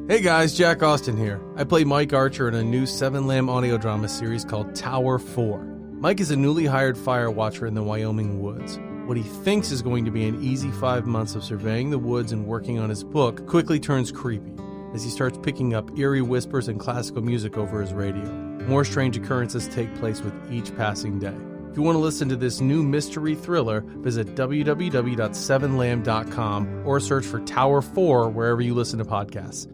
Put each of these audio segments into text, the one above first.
Hey guys, Jack Austin here. I play Mike Archer in a new 7-Lamb audio drama series called Tower 4. Mike is a newly hired fire watcher in the Wyoming woods. What he thinks is going to be an easy 5 months of surveying the woods and working on his book quickly turns creepy as he starts picking up eerie whispers and classical music over his radio. More strange occurrences take place with each passing day. If you want to listen to this new mystery thriller, visit www.7lamb.com or search for Tower 4 wherever you listen to podcasts.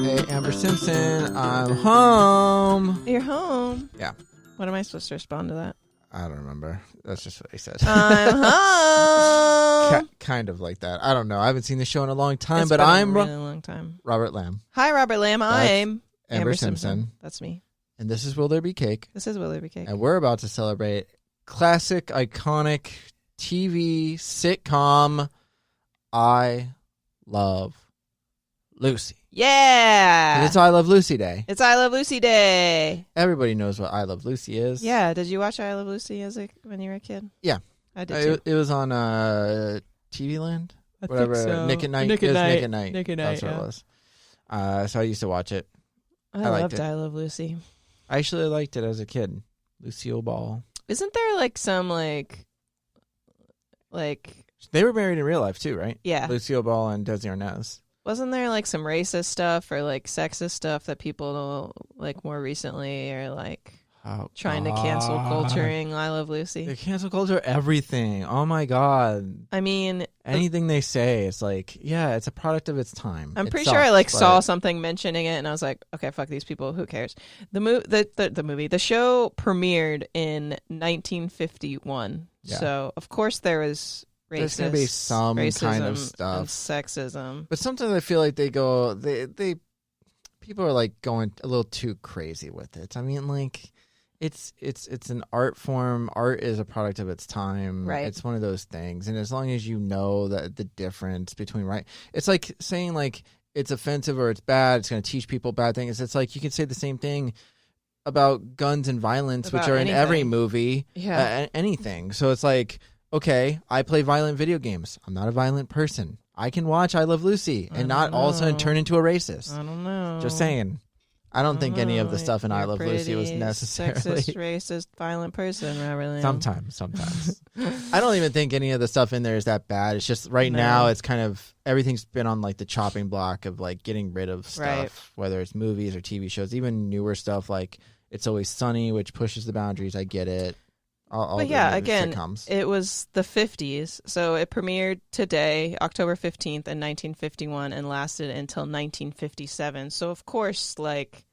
Hey, Amber Simpson, I'm home. You're home. Yeah. What am I supposed to respond to that? I don't remember. That's just what he said. I'm home. Kind of like that. I don't know. I haven't seen the show in a long time, It's but been I'm a really long time. Robert Lamb. Hi, Robert Lamb. I'm Amber Simpson. That's me. And this is Will There Be Cake? This is Will There Be Cake. And we're about to celebrate classic, iconic TV sitcom, I Love Lucy. Yeah. And it's I Love Lucy Day. It's I Love Lucy Day. Everybody knows what I Love Lucy is. Yeah. Did you watch I Love Lucy when you were a kid? Yeah. I did too. It was on TV Land. I Whatever. think so. Nick at Night. Nick It at was Night. Nick at Night. Nick at Night, That's what yeah. it was. So I used to watch it. I liked loved it. I Love Lucy. I actually liked it as a kid. Lucille Ball. Isn't there like some like They were married in real life too, right? yeah? Lucille Ball and Desi Arnaz. Wasn't there like some racist stuff or like sexist stuff that people like more recently are like trying to cancel culturing I Love Lucy? They cancel culture everything. Oh my god. I mean, Anything they say, it's like, yeah, it's a product of its time. I'm It pretty sucks, sure I like but- saw something mentioning it, and I was like, okay, fuck these people. Who cares? The show premiered in 1951, Yeah. so of course there was There's gonna be some kind of racism stuff. and sexism. But sometimes I feel like they people are like going a little too crazy with it. I mean, like it's an art form. Art is a product of its time. Right. It's one of those things. And as long as you know that the difference between it's like saying like it's offensive or it's bad, it's going to teach people bad things. It's like you can say the same thing about guns and violence, which About are in every anything. movie, Yeah. anything. So it's like, okay, I play violent video games. I'm not a violent person. I can watch I Love Lucy and not all of a sudden know. turn into a racist. I don't know. Just saying. I don't think any of the stuff in I You're Love Lucy was pretty necessarily. sexist, racist, violent person, Robert Lamb. Sometimes. I don't even think any of the stuff in there is that bad. It's just right No. now it's kind of everything's been on like the chopping block of like getting rid of stuff, Right. whether it's movies or TV shows, even newer stuff like It's Always Sunny, which pushes the boundaries. I get it. All But the yeah, new again, sitcoms. it was the 50s, so it premiered today, October 15th in 1951, and lasted until 1957. So, of course, like,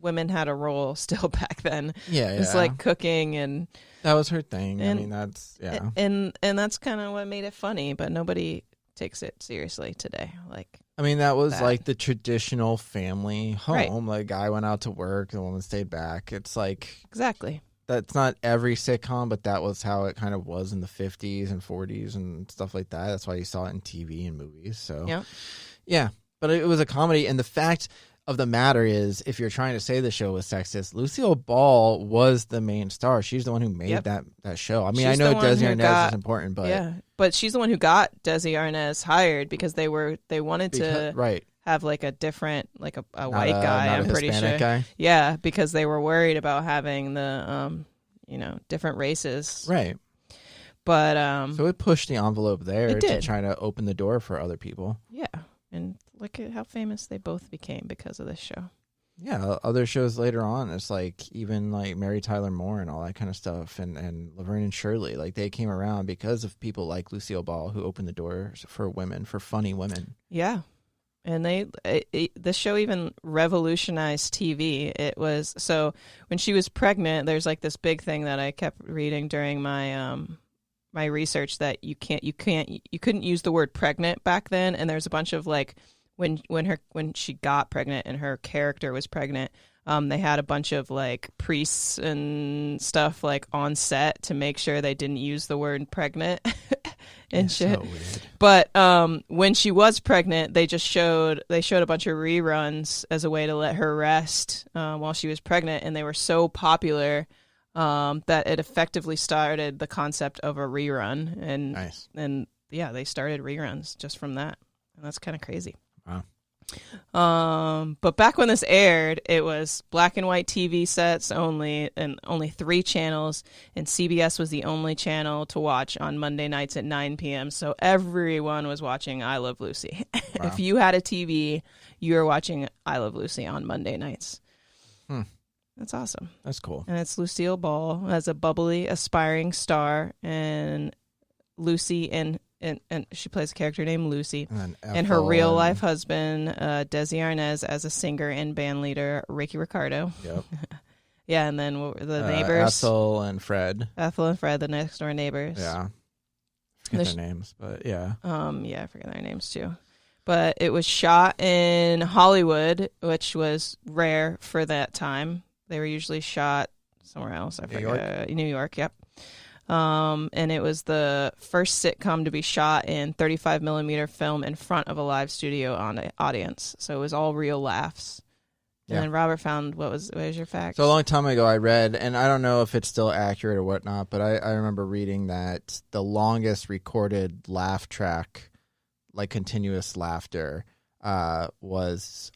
women had a role still back then. Yeah, It's like cooking and that was her thing. I and- mean, that's yeah. and that's kind of what made it funny, but nobody takes it seriously today. Like, I mean, that was that. like the traditional family home. Right. Like, guy went out to work, the woman stayed back. It's like exactly. that's not every sitcom, but that was how it kind of was in the 50s and 40s and stuff like that. That's why you saw it in TV and movies. So, Yeah. yeah. But it was a comedy. And the fact of the matter is, if you're trying to say the show was sexist, Lucille Ball was the main star. She's the one who made Yep. that show. I mean, She's I know the one Desi who Arnaz got- is important, but yeah, but she's the one who got Desi Arnaz hired because they wanted to right. have like a different, like a Not white guy. not a I'm pretty Hispanic sure. guy. Yeah, because they were worried about having the different races. Right. But So it pushed the envelope there It to did. try to open the door for other people. yeah, and look at how famous they both became because of this show. Yeah, other shows later on, it's like even like Mary Tyler Moore and all that kind of stuff, and Laverne and Shirley, like they came around because of people like Lucille Ball who opened the doors for women, for funny women. Yeah. And the show even revolutionized TV. It was, so when she was pregnant, there's like this big thing that I kept reading during my my research that you couldn't use the word pregnant back then, and there's a bunch of like when she got pregnant and her character was pregnant, they had a bunch of like priests and stuff like on set to make sure they didn't use the word pregnant. and It's shit. so weird. But when she was pregnant, they showed a bunch of reruns as a way to let her rest while she was pregnant, and they were so popular that it effectively started the concept of a rerun. And Nice. and yeah, they started reruns just from that, and that's kind of crazy. Wow. But back when this aired, it was black and white TV sets only, and only 3 channels, and CBS was the only channel to watch on Monday nights at 9 p.m. So everyone was watching I Love Lucy. Wow. If you had a TV, you were watching I Love Lucy on Monday nights. That's awesome. That's cool. And it's Lucille Ball as a bubbly, aspiring star, and Lucy and she plays a character named Lucy. And her real life husband, Desi Arnaz, as a singer and band leader, Ricky Ricardo. Yep. Yeah, and then the neighbors, Ethel and Fred, the next door neighbors. Yeah. Forget their names, but yeah. Yeah, I forget their names too. But it was shot in Hollywood, which was rare for that time. They were usually shot somewhere else. I forget. New York, yep. And it was the first sitcom to be shot in 35 millimeter film in front of a live studio audience. So it was all real laughs. And then Robert found, what was your fact? So a long time ago I read, and I don't know if it's still accurate or whatnot, but I remember reading that the longest recorded laugh track, like continuous laughter, was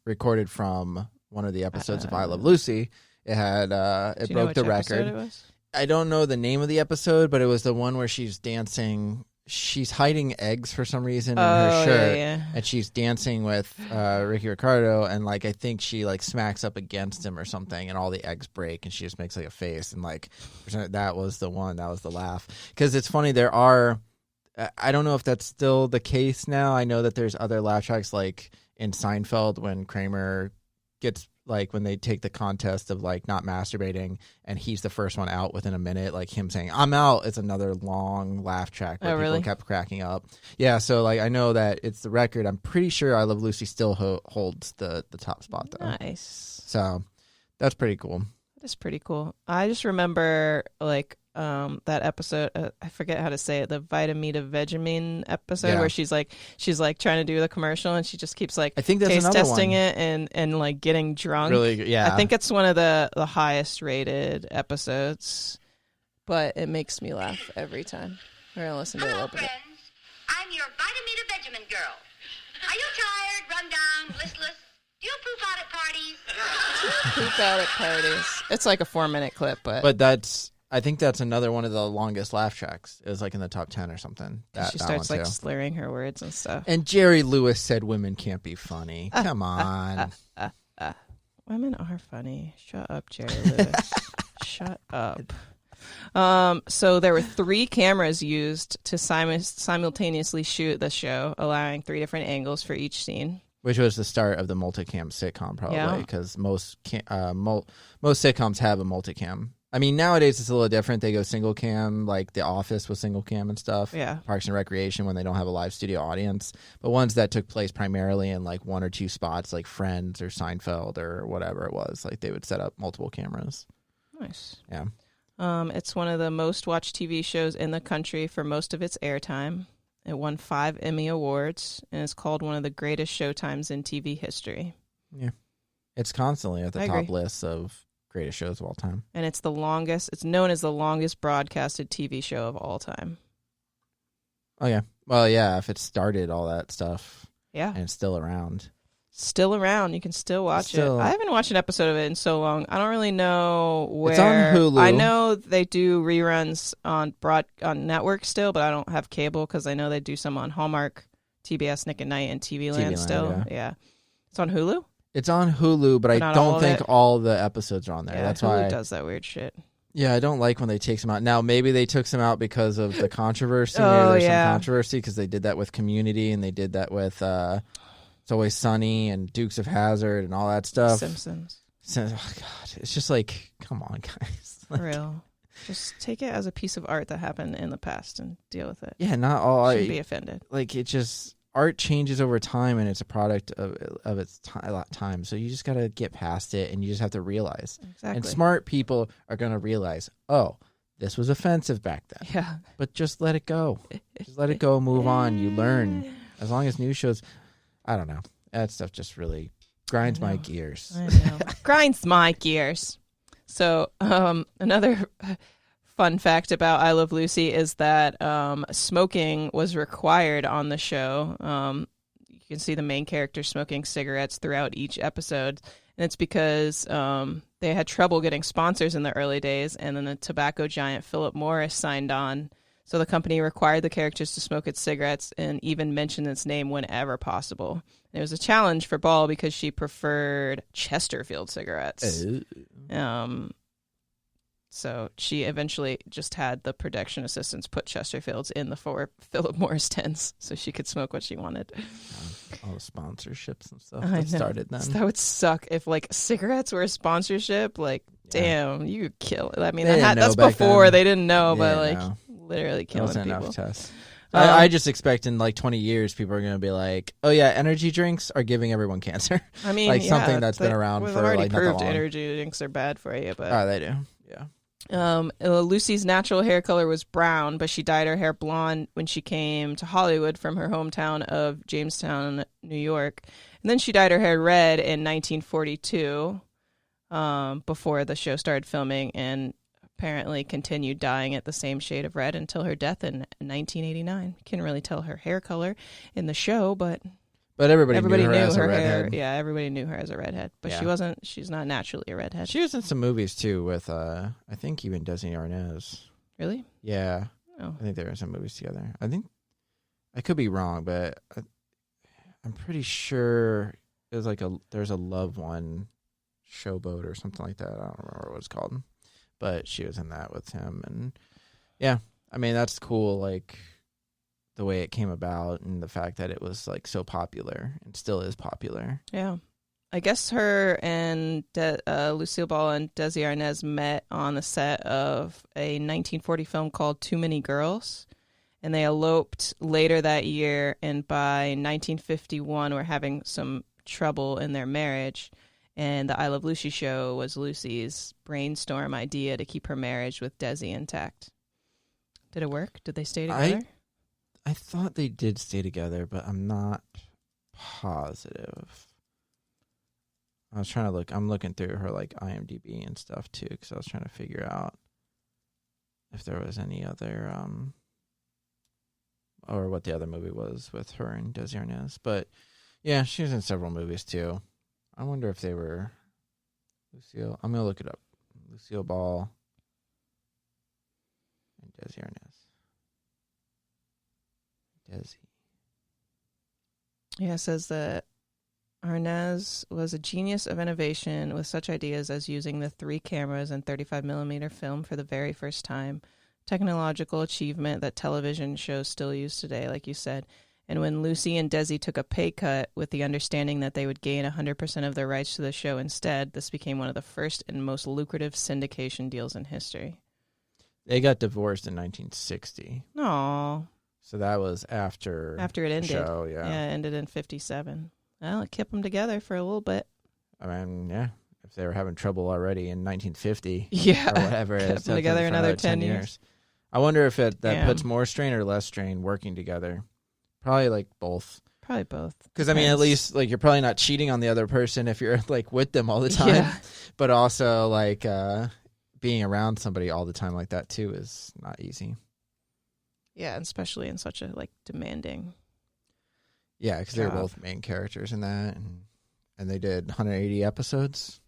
recorded from one of the episodes of I Love Lucy. It had it broke the record. It was? I don't know the name of the episode, but it was the one where she's dancing. She's hiding eggs for some reason in her shirt, and she's dancing with Ricky Ricardo, and like I think she like smacks up against him or something, and all the eggs break, and she just makes like a face, and like that was the one, that was the laugh. Because it's funny, there are, I don't know if that's still the case now. I know that there's other laugh tracks like in Seinfeld when Kramer gets, like when they take the contest of like not masturbating and he's the first one out within a minute, like him saying I'm out is another long laugh track where people kept cracking up. Yeah, so like I know that it's the record. I'm pretty sure I Love Lucy still holds the top spot though. Nice. So that's pretty cool. That is pretty cool. I just remember like that episode, I forget how to say it, the Vitamita Vegemine episode where she's like trying to do the commercial and she just keeps like I think that's taste another testing one. it and like getting drunk. Really, yeah. I think it's one of the highest rated episodes, but it makes me laugh every time. We're gonna listen to it a little bit. Hello, friends. I'm your Vitamita Vegemine girl. Are you tired, run down, listless? Do you poop out at parties? Poop out at parties. It's like a 4-minute clip, but that's, I think that's another one of the longest laugh tracks. It was like in the top 10 or something. she starts like slurring her words and stuff. And Jerry Lewis said women can't be funny. Come on. Women are funny. Shut up, Jerry Lewis. Shut up. So there were 3 cameras used to simultaneously shoot the show, allowing 3 different angles for each scene. Which was the start of the multicam sitcom, probably, because most sitcoms have a multicam. I mean, nowadays it's a little different. They go single cam, like The Office was single cam and stuff. Yeah. Parks and Recreation when they don't have a live studio audience. But ones that took place primarily in like 1 or 2 spots, like Friends or Seinfeld or whatever it was, like they would set up multiple cameras. Nice. Yeah. It's one of the most watched TV shows in the country for most of its airtime. It won 5 Emmy Awards and is called one of the greatest showtimes in TV history. Yeah. It's constantly at the top lists of greatest shows of all time. And it's known as the longest broadcasted TV show of all time. Oh, yeah. Well, yeah, if it started all that stuff. Yeah. And it's still around. Still around. You can still watch it. I haven't watched an episode of it in so long. I don't really know where. It's on Hulu. I know they do reruns on network still, but I don't have cable because I know they do some on Hallmark, TBS, Nick at Night, and TV Land still. Yeah. It's on Hulu? It's on Hulu, but I don't think all the episodes are on there. Yeah, That's Hulu why does that weird shit. Yeah, I don't like when they take some out. Now, maybe they took some out because of the controversy. There's some controversy because they did that with Community and they did that with It's Always Sunny and Dukes of Hazzard and all that stuff. Simpsons. Oh, God. It's just like, come on, guys. For real. Just take it as a piece of art that happened in the past and deal with it. Yeah, not all. Shouldn't be offended. Like, it just, art changes over time and it's a product of its time. So you just got to get past it and you just have to realize. Exactly. And smart people are going to realize, oh, this was offensive back then. Yeah. But just let it go. Just let it go. Move on. You learn. As long as new shows, I don't know. That stuff just really grinds my gears. I know. Grinds my gears. So another fun fact about I Love Lucy is that smoking was required on the show. You can see the main character smoking cigarettes throughout each episode. And it's because they had trouble getting sponsors in the early days. And then the tobacco giant Philip Morris signed on. So the company required the characters to smoke its cigarettes and even mention its name whenever possible. It was a challenge for Ball because she preferred Chesterfield cigarettes. So she eventually just had the production assistants put Chesterfields in the 4 Philip Morris tins so she could smoke what she wanted. All the sponsorships and stuff I that know. started then. That would suck if like cigarettes were a sponsorship. Like, damn, you could kill it. I mean, They didn't know that's back before then. they didn't know, They but didn't like know. literally That killing wasn't people. enough tests. I just expect in like 20 years, people are going to be like, oh yeah, energy drinks are giving everyone cancer. I mean, like yeah, something that's been around we've for already like not that proved long. energy drinks are bad for you, but Oh, they do. Yeah. Lucy's natural hair color was brown, but she dyed her hair blonde when she came to Hollywood from her hometown of Jamestown, New York. And then she dyed her hair red in 1942 before the show started filming, and apparently continued dyeing it the same shade of red until her death in 1989. Can't really tell her hair color in the show, but everybody knew knew her as a hair. redhead. Yeah, everybody knew her as a redhead, but Yeah. she's not naturally a redhead. She was in some movies too with, I think even Desi Arnaz. Really? Yeah. Oh. I think they were in some movies together. I think, I could be wrong, but I'm pretty sure it was like there's a Love One Showboat or something like that. I don't remember what it's called. But she was in that with him. And yeah, I mean, that's cool. Like the way it came about and the fact that it was like so popular and still is popular. Yeah. I guess her and Lucille Ball and Desi Arnaz met on the set of a 1940 film called Too Many Girls. And they eloped later that year. And by 1951, were having some trouble in their marriage. And the I Love Lucy show was Lucy's brainstorm idea to keep her marriage with Desi intact. Did it work? Did they stay together? I thought they did stay together, but I'm not positive. I was trying to look. I'm looking through her like IMDb and stuff too, because I was trying to figure out if there was any other or what the other movie was with her and Desi Arnaz. But yeah, she was in several movies too. I wonder if they were Lucille. I'm gonna look it up. Lucille Ball and Desi Arnaz. Desi. Yeah, it says that Arnaz was a genius of innovation with such ideas as using the 3 cameras and 35mm film for the very first time. Technological achievement that television shows still use today, like you said. And when Lucy and Desi took a pay cut with the understanding that they would gain 100% of their rights to the show instead, this became one of the first and most lucrative syndication deals in history. They got divorced in 1960. Aww. So that was after It ended. the show, Yeah, it ended in 57. Well, it kept them together for a little bit. I mean, yeah. If they were having trouble already in 1950 Yeah. or whatever, Kept it's them together for another 10 years. I wonder if that Damn. puts more strain or less strain working together. Probably like both. Probably both. Because I mean, at Depends. least like you're probably not cheating on the other person if you're like with them all the time. Yeah. But also like being around somebody all the time like that too is not easy. Yeah, and especially in such a like demanding. Yeah, because they were Job. both main characters in that, and they did 180 episodes.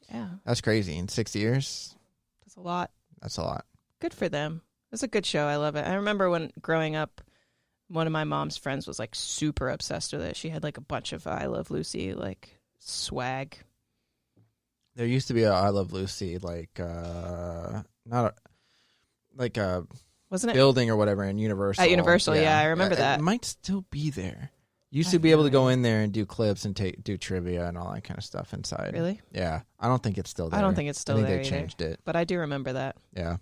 Yeah, That's crazy. In 6 years, that's a lot. that's a lot. Good for them. It's a good show. I love it. I remember when growing up, one of my mom's friends was like super obsessed with it. She had like a bunch of I Love Lucy like swag. There used to be a I Love Lucy like not a, like a Wasn't it? building or whatever in Universal. At Universal, yeah, I remember that. It might still be there. You used I to be have able no to go in there and do clips and do trivia and all that kind of stuff inside. Really? Yeah. I don't think it's still there. I don't think it's still I think there they either. changed it. But I do remember that. Yeah.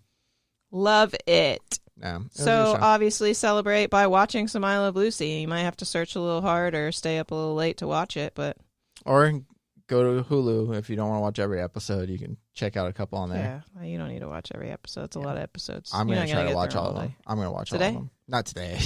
Love it. Yeah. It was a So good show. obviously celebrate by watching some I Love Lucy. You might have to search a little hard or stay up a little late to watch it, but Or go to Hulu if you don't want to watch every episode. You can check out a couple on there. Yeah, well, you don't need to watch every episode. It's a lot of episodes. I'm You're going to not try to get watch through all of day. them. I'm going to watch Today? all of them. Not today.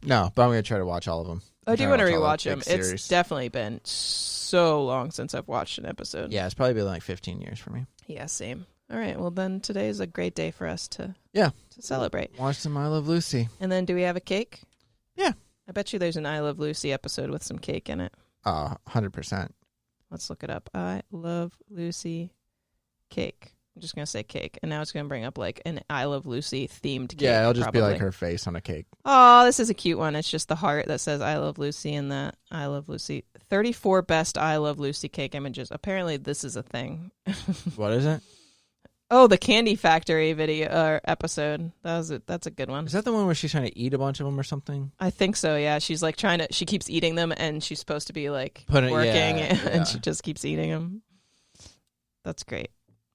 No, but I'm going to try to watch all of them. I do want to rewatch them. them. It's definitely been so long since I've watched an episode. Yeah, it's probably been like 15 years for me. Yeah, same. All right. Well, then today is a great day for us to celebrate. Watch some I Love Lucy. And then do we have a cake? Yeah. I bet you there's an I Love Lucy episode with some cake in it. 100%. Let's look it up. I Love Lucy cake. I'm just going to say cake. And now it's going to bring up like an I Love Lucy themed cake. Yeah, it'll just probably be like her face on a cake. Oh, this is a cute one. It's just the heart that says I Love Lucy and that I Love Lucy. 34 best I Love Lucy cake images. Apparently this is a thing. What is it? Oh, the Candy Factory video episode. That's a good one. Is that the one where she's trying to eat a bunch of them or something? I think so, yeah. She's like she keeps eating them and she's supposed to be like working and she just keeps eating them. That's great.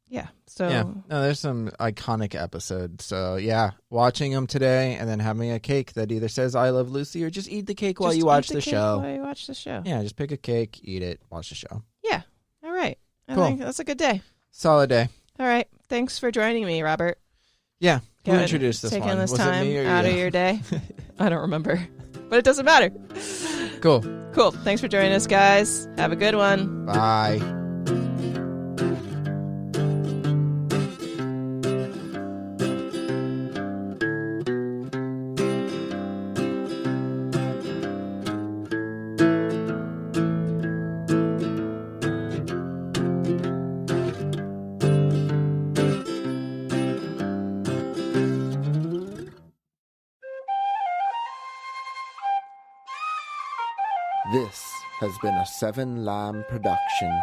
Yeah. So no, there's some iconic episodes. So yeah, watching them today and then having a cake that either says I Love Lucy or just eat the cake while you watch the show. While you watch the show. Yeah, just pick a cake, eat it, watch the show. Yeah. All right. I Cool. think that's a good day. Solid day. All right. Thanks for joining me, Robert. Yeah. Who Good. introduced this Taking one? this Was time it me or out you? of your day. I don't remember. But it doesn't matter. Cool. Cool. Thanks for joining us, guys. Have a good one. Bye. This has been a Seven Lamb production.